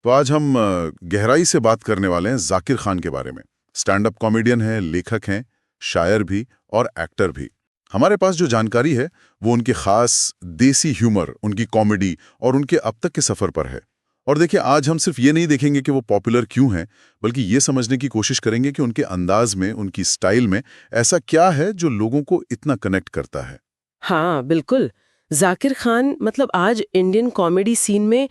तो आज हम गहराई से बात करने वाले हैं जाकिर खान के बारे में। स्टैंड अप कॉमेडियन हैं, लेखक हैं, शायर भी और एक्टर भी। हमारे पास जो जानकारी है वो उनके खास देसी ह्यूमर, उनकी कॉमेडी और उनके अब तक के सफर पर है। और देखिए, आज हम सिर्फ ये नहीं देखेंगे कि वो पॉपुलर क्यों हैं, बल्कि ये समझने की कोशिश करेंगे कि उनके अंदाज में, उनकी स्टाइल में ऐसा क्या है जो लोगों को इतना कनेक्ट करता है। हाँ बिल्कुल। जाकिर खान मतलब आज इंडियन कॉमेडी सीन में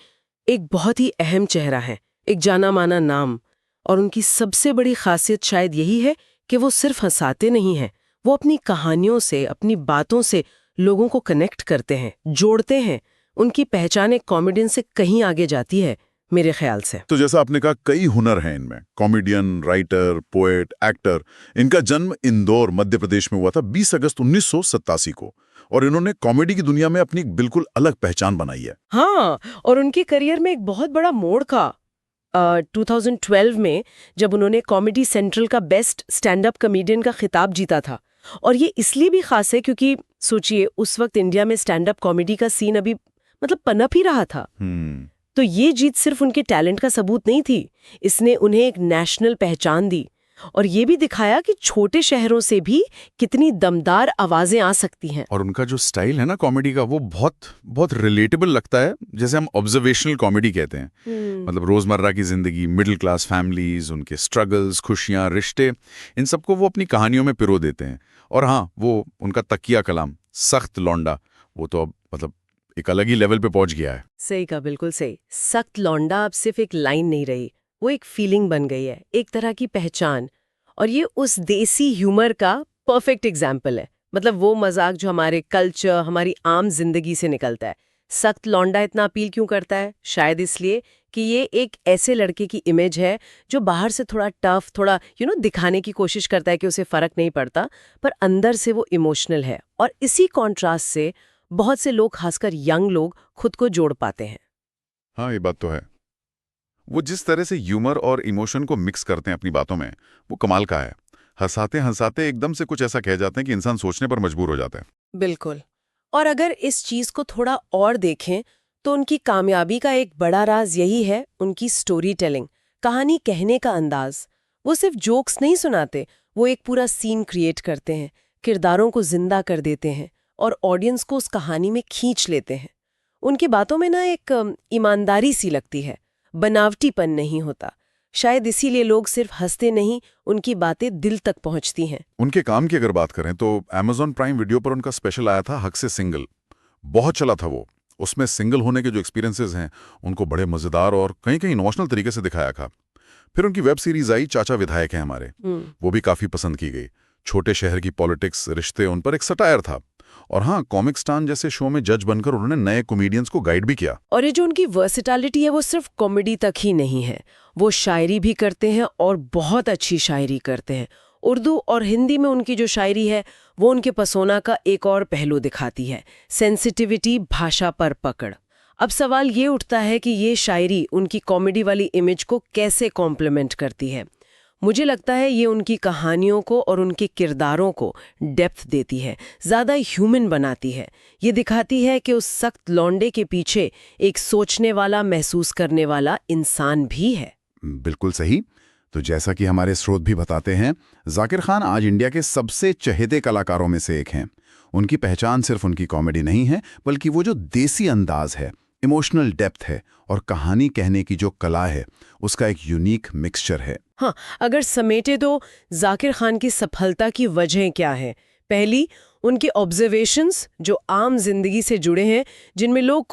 एक बहुत ही अहम चेहरा है, एक जाना माना नाम। और उनकी सबसे बड़ी खासियत शायद यही है कि वो सिर्फ हंसाते नहीं हैं, वो अपनी कहानियों से, अपनी बातों से लोगों को कनेक्ट करते हैं, जोड़ते हैं। उनकी पहचान एक कॉमेडियन से कहीं आगे जाती है मेरे ख्याल से। तो जैसा आपने कहा, कई हुनर हैं इनमें, कॉमेडियन, राइटर, पोएट, एक्टर। इनका जन्म इंदौर, मध्य प्रदेश में हुआ था 20 अगस्त 1987 को, और इन्होंने कॉमेडी की दुनिया में अपनी एक बिल्कुल अलग पहचान बनाई है। हाँ, और उनके करियर में एक बहुत बड़ा मोड़ का 2012 में, जब उन्होंने कॉमेडी सेंट्रल का बेस्ट स्टैंड अप कॉमेडियन का खिताब जीता था। और ये इसलिए भी खास है क्योंकि सोचिए, उस वक्त इंडिया में स्टैंड अप कॉमेडी का सीन अभी मतलब पनप ही रहा था। तो ये जीत सिर्फ उनके टैलेंट का सबूत नहीं थी, इसने उन्हें एक नेशनल पहचान दी और ये भी दिखाया कि छोटे शहरों से भी कितनी दमदार आवाजें आ सकती हैं। और उनका जो स्टाइल है ना कॉमेडी का, वो बहुत बहुत रिलेटेबल लगता है, जैसे हम ऑब्जर्वेशनल कॉमेडी कहते हैं। मतलब रोजमर्रा की जिंदगी, मिडिल क्लास फैमिलीज, उनके स्ट्रगल्स, खुशियां, रिश्ते, इन सबको वो अपनी कहानियों में पिरो देते हैं। और हाँ, वो उनका तकिया कलाम सख्त लौंडा, वो तो अब मतलब एक अलग ही लेवल पे पहुंच गया है। सही कहा, बिल्कुल सही। सख्त लौंडा अब सिर्फ एक लाइन नहीं रही, वो एक फीलिंग बन गई है, एक तरह की पहचान। और ये उस देसी ह्यूमर का परफेक्ट एग्जाम्पल है। मतलब वो मजाक जो हमारे कल्चर, हमारी आम जिंदगी से निकलता है। सख्त लौंडा इतना अपील क्यों करता है? शायद इसलिए कि ये एक ऐसे लड़के की इमेज है जो बाहर से थोड़ा टफ, थोड़ा दिखाने की कोशिश करता है कि उसे फर्क नहीं पड़ता, पर अंदर से वो इमोशनल है। और इसी कॉन्ट्रास्ट से बहुत से लोग, खासकर यंग लोग, खुद को जोड़ पाते हैं। हाँ, ये बात तो है। वो जिस तरह से ह्यूमर और इमोशन को मिक्स करते हैं अपनी बातों में, वो कमाल का है। हंसाते हंसाते एकदम से कुछ ऐसा कह जाते हैं कि इंसान सोचने पर मजबूर हो जाता है। बिल्कुल। और अगर इस चीज को थोड़ा और देखें तो उनकी कामयाबी का एक बड़ा राज यही है, उनकी स्टोरी टेलिंग, कहानी कहने का अंदाज। वो सिर्फ जोक्स नहीं सुनाते, वो एक पूरा सीन क्रिएट करते हैं, किरदारों को जिंदा कर देते हैं और ऑडियंस को उस कहानी में खींच लेते हैं। उनकी बातों में ना एक ईमानदारी सी लगती है, बनावटीपन नहीं होता। शायद इसीलिए लोग सिर्फ हंसते नहीं, उनकी बातें दिल तक पहुंचती हैं। उनके काम की अगर बात करें तो Amazon प्राइम वीडियो पर उनका स्पेशल आया था, हक से सिंगल। बहुत चला था वो। उसमें सिंगल होने के जो एक्सपीरियंसेस हैं, उनको बड़े मजेदार और कहीं कहीं इमोशनल तरीके से दिखाया था। फिर उनकी वेब सीरीज आई, चाचा विधायक हैं हमारे। वो भी काफी पसंद की गई। छोटे शहर की पॉलिटिक्स, रिश्ते, उन पर एक सटायर था। और हाँ, कॉमिक स्टान जैसे शो में जज बनकर उन्होंने नए कॉमेडियंस को गाइड भी किया। और ये जो उनकी वर्सेटैलिटी है, वो सिर्फ कॉमेडी तक ही नहीं है, वो शायरी भी करते हैं और बहुत अच्छी शायरी करते हैं। उर्दू और हिंदी में उनकी जो शायरी है, वो उनके पर्सोना का एक और पहलू दिखाती है, सेंसिटिविटी, भाषा पर पकड़। अब सवाल ये उठता है कि ये शायरी उनकी कॉमेडी वाली इमेज को कैसे कॉम्प्लीमेंट करती है। मुझे लगता है ये उनकी कहानियों को और उनके किरदारों को डेप्थ देती है, ज़्यादा ह्यूमन बनाती है। ये दिखाती है कि उस सख्त लौंडे के पीछे एक सोचने वाला, महसूस करने वाला इंसान भी है। बिल्कुल सही। तो जैसा कि हमारे स्रोत भी बताते हैं, जाकिर खान आज इंडिया के सबसे चहेते कलाकारों में से एक हैं। उनकी पहचान सिर्फ उनकी कॉमेडी नहीं है, बल्कि वो जो देसी अंदाज है, इमोशनल डेप्थ है और कहानी कहने की जो कला है, उसका एक यूनिक मिक्सचर है। हाँ, अगर समेटे तो जाकिर खान की सफलता की वजह क्या है? पहली, उनके ऑब्जर्वेशंस जो आम जिंदगी से जुड़े हैं, जिनमें लोग